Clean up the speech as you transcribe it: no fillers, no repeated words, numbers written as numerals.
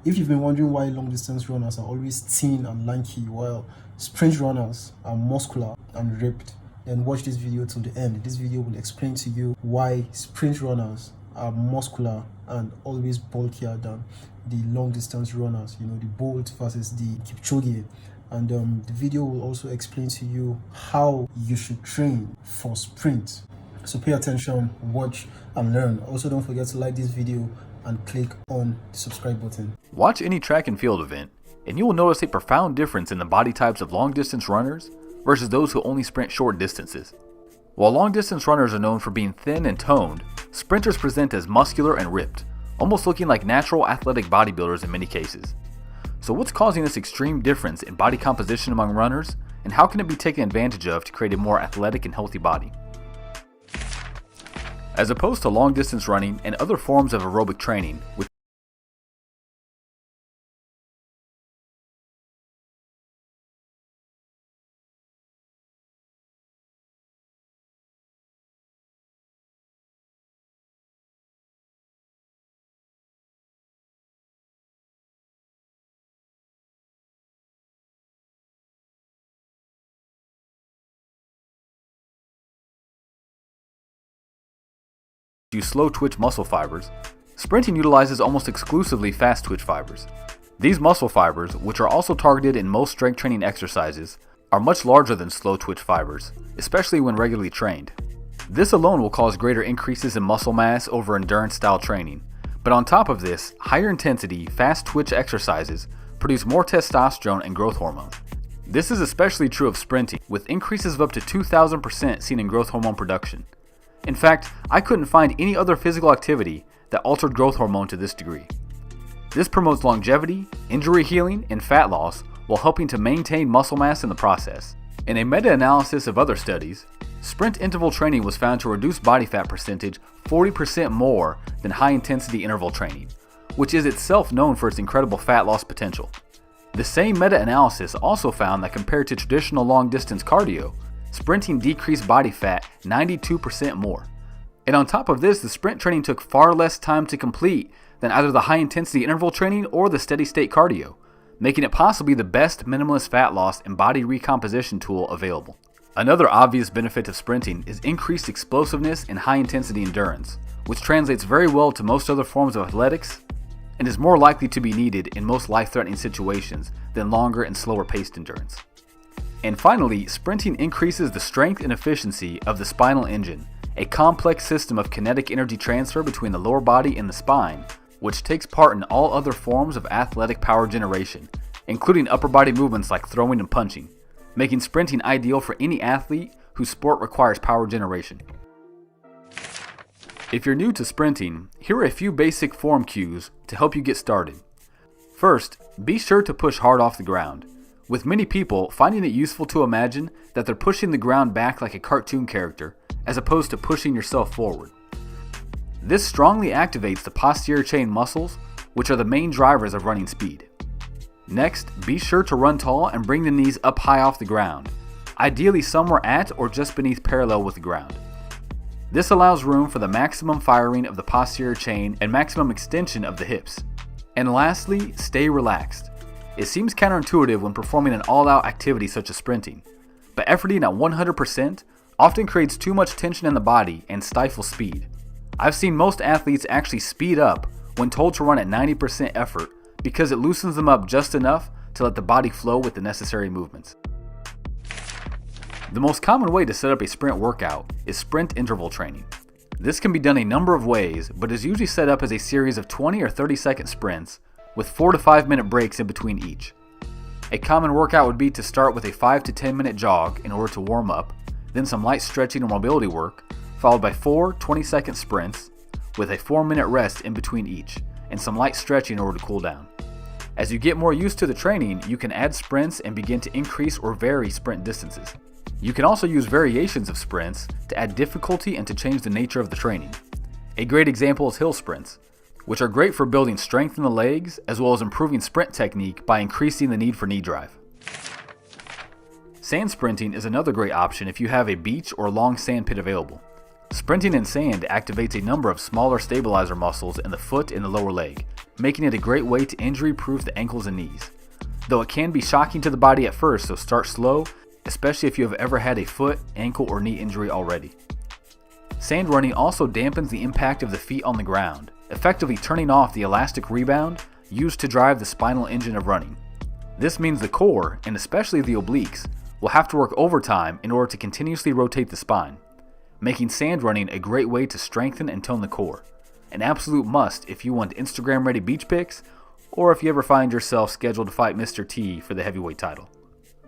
If you've been wondering why long distance runners are always thin and lanky while sprint runners are muscular and ripped, then watch this video till the end. This video will explain to you why sprint runners are muscular and always bulkier than the long distance runners, the Bolt versus the Kipchoge. And the video will also explain to you how you should train for sprint. So pay attention, watch and learn. Also, don't forget to like this video and click on the subscribe button. Watch any track and field event, and you will notice a profound difference in the body types of long distance runners versus those who only sprint short distances. While long distance runners are known for being thin and toned, sprinters present as muscular and ripped, almost looking like natural athletic bodybuilders in many cases. So what's causing this extreme difference in body composition among runners, and how can it be taken advantage of to create a more athletic and healthy body? As opposed to long distance running and other forms of aerobic training, which use slow twitch muscle fibers, sprinting utilizes almost exclusively fast twitch fibers. These muscle fibers, which are also targeted in most strength training exercises, are much larger than slow twitch fibers, especially when regularly trained. This alone will cause greater increases in muscle mass over endurance style training, but on top of this, higher intensity, fast twitch exercises produce more testosterone and growth hormone. This is especially true of sprinting, with increases of up to 2,000% seen in growth hormone production. In fact, I couldn't find any other physical activity that altered growth hormone to this degree. This promotes longevity, injury healing, and fat loss while helping to maintain muscle mass in the process. In a meta-analysis of other studies, sprint interval training was found to reduce body fat percentage 40% more than high-intensity interval training, which is itself known for its incredible fat loss potential. The same meta-analysis also found that compared to traditional long-distance cardio, sprinting decreased body fat 92% more. And on top of this, the sprint training took far less time to complete than either the high-intensity interval training or the steady-state cardio, making it possibly the best minimalist fat loss and body recomposition tool available. Another obvious benefit of sprinting is increased explosiveness and high-intensity endurance, which translates very well to most other forms of athletics and is more likely to be needed in most life-threatening situations than longer and slower-paced endurance. And finally, sprinting increases the strength and efficiency of the spinal engine, a complex system of kinetic energy transfer between the lower body and the spine, which takes part in all other forms of athletic power generation, including upper body movements like throwing and punching, making sprinting ideal for any athlete whose sport requires power generation. If you're new to sprinting, here are a few basic form cues to help you get started. First, be sure to push hard off the ground, with many people finding it useful to imagine that they're pushing the ground back like a cartoon character, as opposed to pushing yourself forward. This strongly activates the posterior chain muscles, which are the main drivers of running speed. Next, be sure to run tall and bring the knees up high off the ground, ideally somewhere at or just beneath parallel with the ground. This allows room for the maximum firing of the posterior chain and maximum extension of the hips. And lastly, stay relaxed. It seems counterintuitive when performing an all-out activity such as sprinting, but efforting at 100% often creates too much tension in the body and stifles speed. I've seen most athletes actually speed up when told to run at 90% effort because it loosens them up just enough to let the body flow with the necessary movements. The most common way to set up a sprint workout is sprint interval training. This can be done a number of ways, but is usually set up as a series of 20 or 30-second sprints with 4 to 5 minute breaks in between each. A common workout would be to start with a 5 to 10 minute jog in order to warm up, then some light stretching or mobility work, followed by 4 20-second sprints with a 4-minute rest in between each, and some light stretching in order to cool down. As you get more used to the training, you can add sprints and begin to increase or vary sprint distances. You can also use variations of sprints to add difficulty and to change the nature of the training. A great example is hill sprints, which are great for building strength in the legs as well as improving sprint technique by increasing the need for knee drive. Sand sprinting is another great option if you have a beach or long sand pit available. Sprinting in sand activates a number of smaller stabilizer muscles in the foot and the lower leg, making it a great way to injury-proof the ankles and knees. Though it can be shocking to the body at first, so start slow, especially if you have ever had a foot, ankle, or knee injury already. Sand running also dampens the impact of the feet on the ground, effectively turning off the elastic rebound used to drive the spinal engine of running. This means the core, and especially the obliques, will have to work overtime in order to continuously rotate the spine, making sand running a great way to strengthen and tone the core. An absolute must if you want Instagram-ready beach pics, or if you ever find yourself scheduled to fight Mr. T for the heavyweight title.